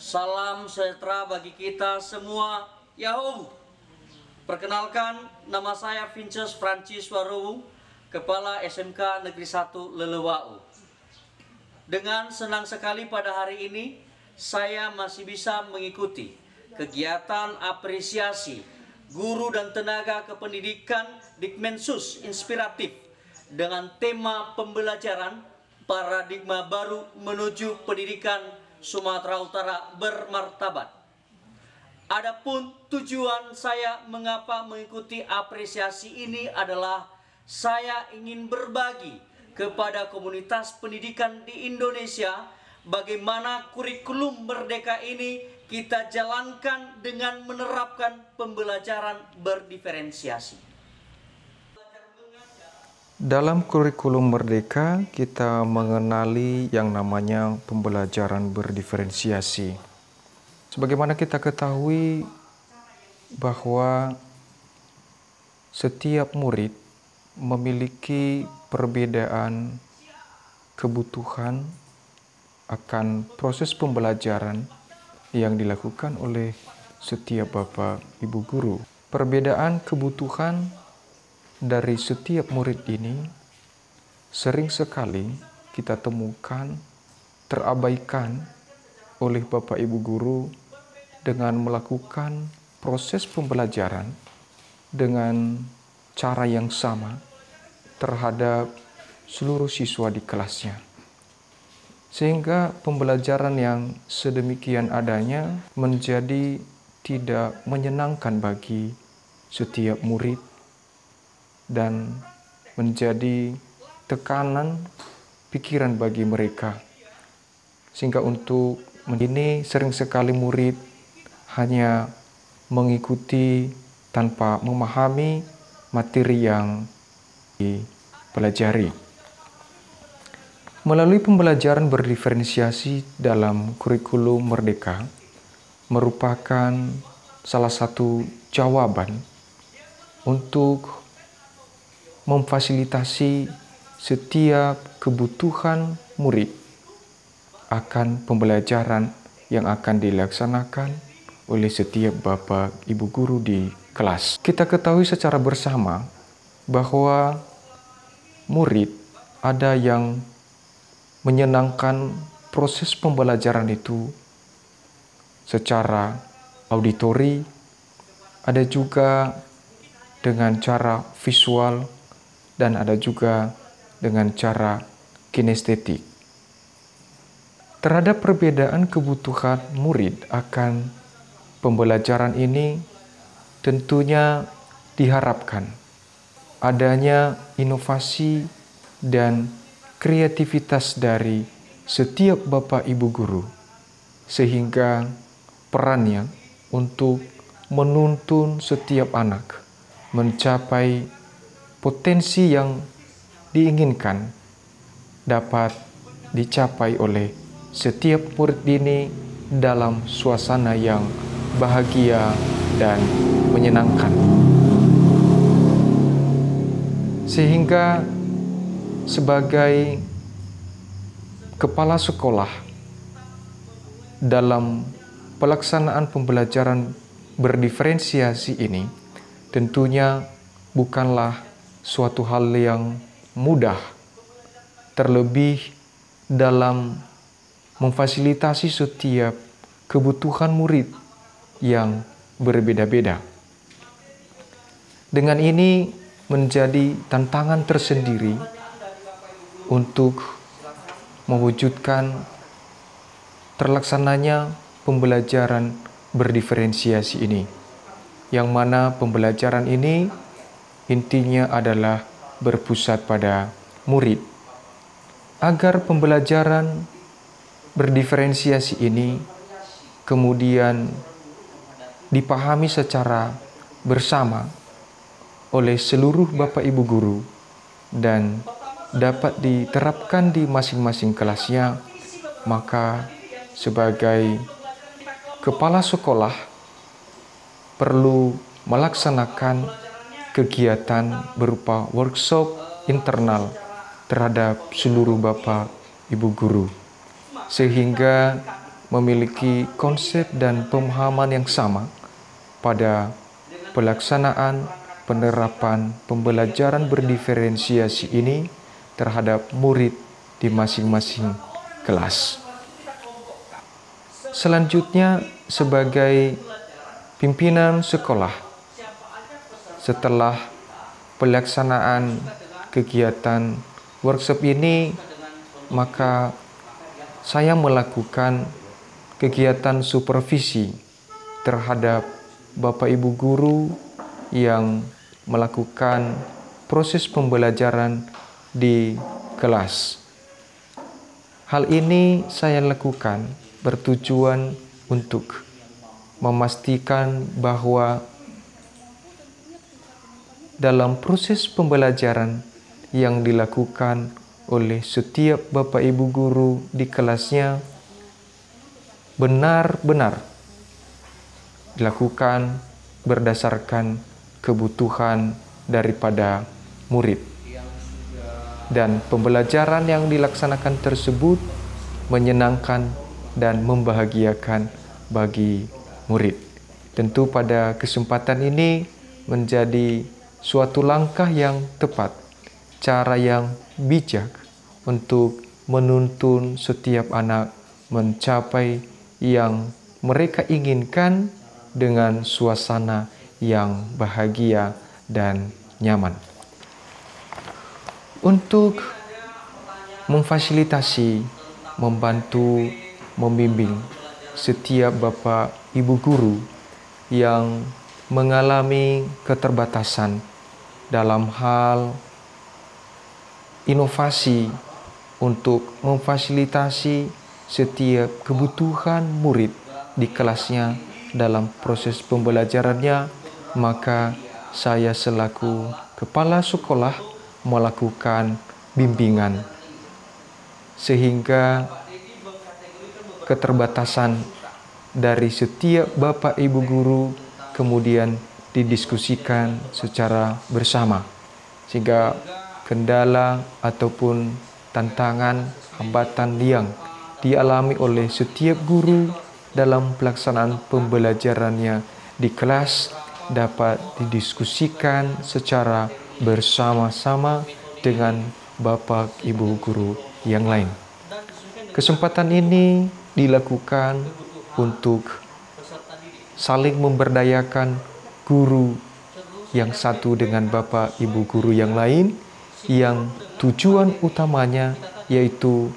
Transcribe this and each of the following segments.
Salam sejahtera bagi kita semua. Yahoo! Perkenalkan, nama saya Vincent Francis Waruwu, Kepala SMK Negeri 1 Lelewau. Dengan senang sekali pada hari ini, saya masih bisa mengikuti kegiatan apresiasi guru dan tenaga kependidikan Dikmensus Inspiratif dengan tema pembelajaran paradigma baru menuju pendidikan Sumatera Utara bermartabat. Adapun tujuan saya mengapa mengikuti apresiasi ini adalah saya ingin berbagi kepada komunitas pendidikan di Indonesia bagaimana kurikulum merdeka ini kita jalankan dengan menerapkan pembelajaran berdiferensiasi. Dalam kurikulum merdeka, kita mengenali yang namanya pembelajaran berdiferensiasi. Sebagaimana kita ketahui bahwa setiap murid memiliki perbedaan kebutuhan akan proses pembelajaran yang dilakukan oleh setiap bapak ibu guru. Perbedaan kebutuhan dari setiap murid ini sering sekali kita temukan terabaikan oleh bapak ibu guru dengan melakukan proses pembelajaran dengan cara yang sama terhadap seluruh siswa di kelasnya. Sehingga pembelajaran yang sedemikian adanya menjadi tidak menyenangkan bagi setiap murid dan menjadi tekanan pikiran bagi mereka. Sehingga untuk ini sering sekali murid hanya mengikuti tanpa memahami materi yang dipelajari. Melalui pembelajaran berdiferensiasi dalam kurikulum merdeka merupakan salah satu jawaban untuk memfasilitasi setiap kebutuhan murid akan pembelajaran yang akan dilaksanakan oleh setiap bapak ibu guru di kelas. Kita ketahui secara bersama bahwa murid ada yang menyenangkan proses pembelajaran itu secara auditori, ada juga dengan cara visual, dan ada juga dengan cara kinestetik. Terhadap perbedaan kebutuhan murid akan pembelajaran ini tentunya diharapkan adanya inovasi dan kreativitas dari setiap bapak ibu guru sehingga perannya untuk menuntun setiap anak mencapai potensi yang diinginkan dapat dicapai oleh setiap murid ini dalam suasana yang bahagia dan menyenangkan. Sehingga sebagai kepala sekolah dalam pelaksanaan pembelajaran berdiferensiasi ini tentunya bukanlah suatu hal yang mudah, terlebih dalam memfasilitasi setiap kebutuhan murid yang berbeda-beda. Dengan ini menjadi tantangan tersendiri untuk mewujudkan terlaksananya pembelajaran berdiferensiasi ini, yang mana pembelajaran ini intinya adalah berpusat pada murid. Agar pembelajaran berdiferensiasi ini kemudian dipahami secara bersama oleh seluruh bapak ibu guru dan dapat diterapkan di masing-masing kelasnya, maka sebagai kepala sekolah perlu melaksanakan kegiatan berupa workshop internal terhadap seluruh bapak ibu guru, sehingga memiliki konsep dan pemahaman yang sama pada pelaksanaan penerapan pembelajaran berdiferensiasi ini terhadap murid di masing-masing kelas. Selanjutnya, sebagai pimpinan sekolah, setelah pelaksanaan kegiatan workshop ini, maka saya melakukan kegiatan supervisi terhadap Bapak Ibu guru yang melakukan proses pembelajaran di kelas. Hal ini saya lakukan bertujuan untuk memastikan bahwa dalam proses pembelajaran yang dilakukan oleh setiap Bapak Ibu guru di kelasnya benar-benar dilakukan berdasarkan kebutuhan daripada murid. Dan pembelajaran yang dilaksanakan tersebut menyenangkan dan membahagiakan bagi murid. Tentu pada kesempatan ini menjadi suatu langkah yang tepat, cara yang bijak untuk menuntun setiap anak mencapai yang mereka inginkan dengan suasana yang bahagia dan nyaman. Untuk memfasilitasi, membantu, membimbing setiap Bapak Ibu guru yang mengalami keterbatasan dalam hal inovasi untuk memfasilitasi setiap kebutuhan murid di kelasnya dalam proses pembelajarannya, maka saya selaku kepala sekolah melakukan bimbingan sehingga keterbatasan dari setiap Bapak Ibu guru kemudian didiskusikan secara bersama, sehingga kendala ataupun tantangan, hambatan yang dialami oleh setiap guru dalam pelaksanaan pembelajarannya di kelas dapat didiskusikan secara bersama-sama dengan Bapak Ibu guru yang lain. Kesempatan ini dilakukan untuk saling memberdayakan guru yang satu dengan Bapak Ibu guru yang lain, yang tujuan utamanya yaitu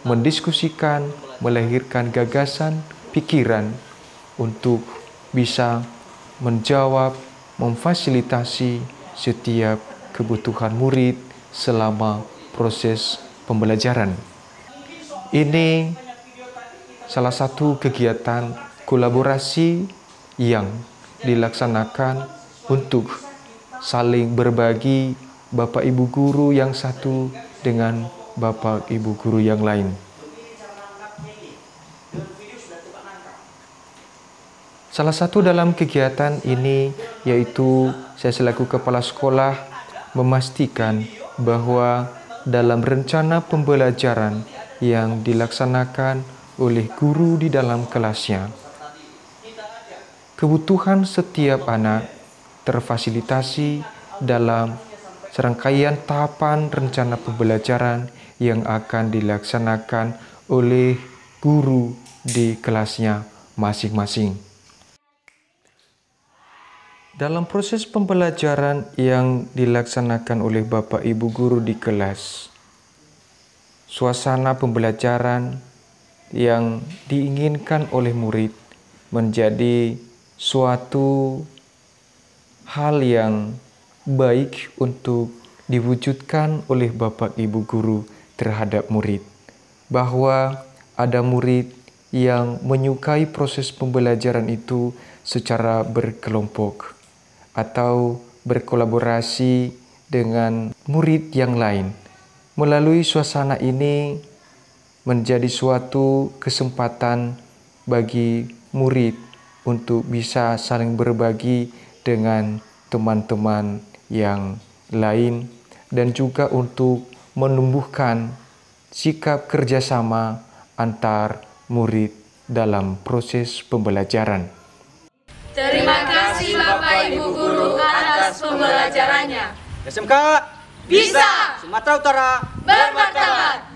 mendiskusikan, melahirkan gagasan, pikiran untuk bisa menjawab, memfasilitasi setiap kebutuhan murid selama proses pembelajaran. Ini salah satu kegiatan kolaborasi yang dilaksanakan untuk saling berbagi Bapak Ibu guru yang satu dengan Bapak Ibu guru yang lain. Salah satu dalam kegiatan ini yaitu saya selaku kepala sekolah memastikan bahwa dalam rencana pembelajaran yang dilaksanakan oleh guru di dalam kelasnya, kebutuhan setiap anak terfasilitasi dalam serangkaian tahapan rencana pembelajaran yang akan dilaksanakan oleh guru di kelasnya masing-masing. Dalam proses pembelajaran yang dilaksanakan oleh Bapak Ibu guru di kelas, suasana pembelajaran yang diinginkan oleh murid menjadi suatu hal yang baik untuk diwujudkan oleh Bapak Ibu guru terhadap murid, bahwa ada murid yang menyukai proses pembelajaran itu secara berkelompok atau berkolaborasi dengan murid yang lain. Melalui suasana ini menjadi suatu kesempatan bagi murid untuk bisa saling berbagi dengan teman-teman yang lain dan juga untuk menumbuhkan sikap kerjasama antar murid dalam proses pembelajaran. Terima kasih Bapak Ibu Guru atas pembelajarannya. SMK Bisa Sumatera Utara bermartabat.